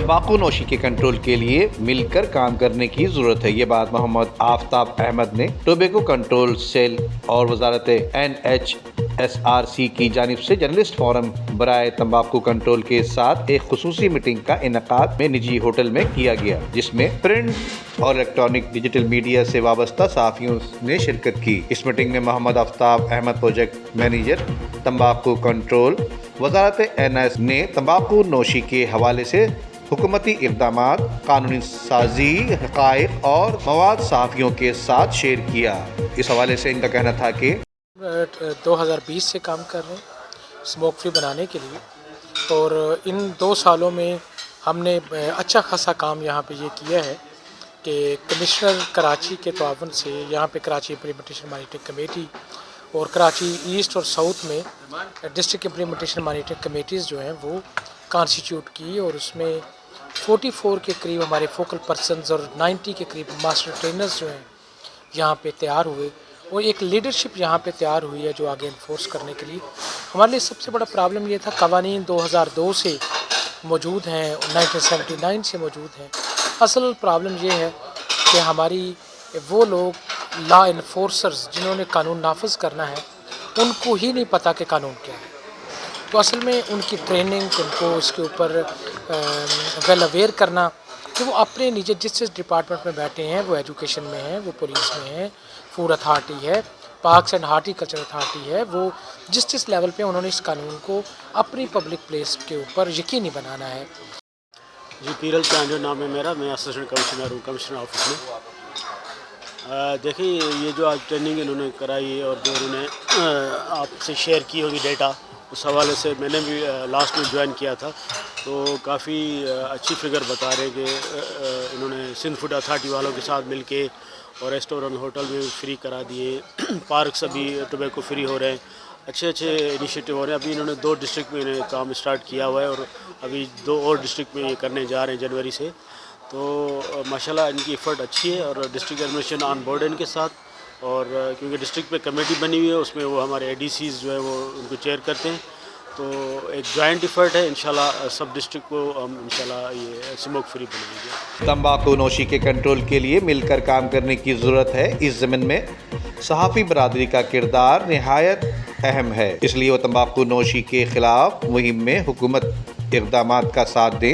तंबाकू नोशी के कंट्रोल के लिए मिलकर काम करने की जरूरत है। ये बात मोहम्मद आफ्ताब अहमद ने टोबैको कंट्रोल सेल और वजारत NHSRC की जानिब से जर्नलिस्ट फोरम बराए तंबाकू कंट्रोल के साथ एक खुसूसी मीटिंग का इनेकाद में निजी होटल में किया गया, जिसमें प्रिंट और इलेक्ट्रॉनिक डिजिटल मीडिया से वाबस्ता सहाफियों ने शिरकत की। इस मीटिंग में मोहम्मद आफ्ताब अहमद प्रोजेक्ट मैनेजर तंबाकू कंट्रोल वजारत NS ने तंबाकू नोशी के हवाले से हुकूमती इक़दामात, कानूनी साजी, हक़ाइक़ और मवाद सहाफ़ियों के साथ शेयर किया। इस हवाले से इनका कहना था कि 2020 से काम कर रहे हैं स्मोक फ्री बनाने के लिए, और इन 2 सालों में हमने अच्छा खासा काम यहाँ पे ये किया है कि कमिश्नर कराची के ताउन से यहाँ पे कराची इम्प्लीमेंटेशन मॉनिटरिंग कमेटी और कराची ईस्ट और साउथ में डिस्ट्रिक्ट इम्प्लीमेंटेशन मॉनिटरिंग कमेटीज़ जो हैं वो कॉन्स्टिट्यूट की, और उसमें 44 के करीब हमारे फोकल पर्सनस और 90 के करीब मास्टर ट्रेनर्स जो हैं यहाँ पे तैयार हुए, और एक लीडरशिप यहाँ पे तैयार हुई है जो आगे इन्फोर्स करने के लिए। हमारे लिए सबसे बड़ा प्रॉब्लम ये था, कवानीन 2002 से मौजूद हैं, 1979 से मौजूद हैं। असल प्रॉब्लम ये है कि हमारी वो लोग लॉ इन्फोर्सर्स जिन्होंने कानून नाफिज करना है उनको ही नहीं पता कि कानून क्या है। तो असल में उनकी ट्रेनिंग, उनको इसके ऊपर वेल अवेयर करना कि वो अपने निजी जिस डिपार्टमेंट में बैठे हैं, वो एजुकेशन में हैं, वो पुलिस में हैं, फूड अथॉरिटी है, पार्क्स एंड हार्टिकल्चर अथॉरिटी है, वो जिस लेवल पे उन्होंने इस कानून को अपनी पब्लिक प्लेस के ऊपर यकीनी बनाना है। जी, पीरल चांद जो नाम है मेरा, मैं असिस्टेंट कमिश्नर हूँ कमिश्नर ऑफिस में। देखिए, ये जो आज ट्रेनिंग इन्होंने कराई है और जो उन्होंने आपसे शेयर की होगी डेटा, उस हवाले से मैंने भी लास्ट में ज्वाइन किया था, तो काफ़ी अच्छी फिगर बता रहे हैं कि इन्होंने सिंध फूड अथॉरिटी वालों के साथ मिलके और रेस्टोरेंट होटल भी फ्री करा दिए, पार्क्स अभी टोबैको फ्री हो रहे हैं, अच्छे इनिशिएटिव हो रहे हैं। अभी इन्होंने 2 डिस्ट्रिक्ट में इन्हें काम स्टार्ट किया हुआ है और अभी 2 और डिस्ट्रिक्ट में ये करने जा रहे हैं जनवरी से। तो माशाल्लाह इनकी एफर्ट अच्छी है और डिस्ट्रिक्ट एडमिनिस्ट्रेशन ऑन बोर्ड है इनके साथ, और क्योंकि डिस्ट्रिक्ट पे कमेटी बनी हुई है, उसमें वो हमारे ADCs जो है वो उनको चेयर करते हैं, तो एक जॉइंट एफर्ट है। इंशाल्लाह सब डिस्ट्रिक्ट को हम इंशाल्लाह ये स्मोक फ्री बनाएंगे। तंबाकू नोशी के कंट्रोल के लिए मिलकर काम करने की ज़रूरत है। इस ज़मीन में सहाफ़ी बरादरी का किरदार निहायत अहम है, इसलिए वो तंबाकू नोशी के ख़िलाफ़ मुहिम में हुकूमत इक़दामात का साथ दें।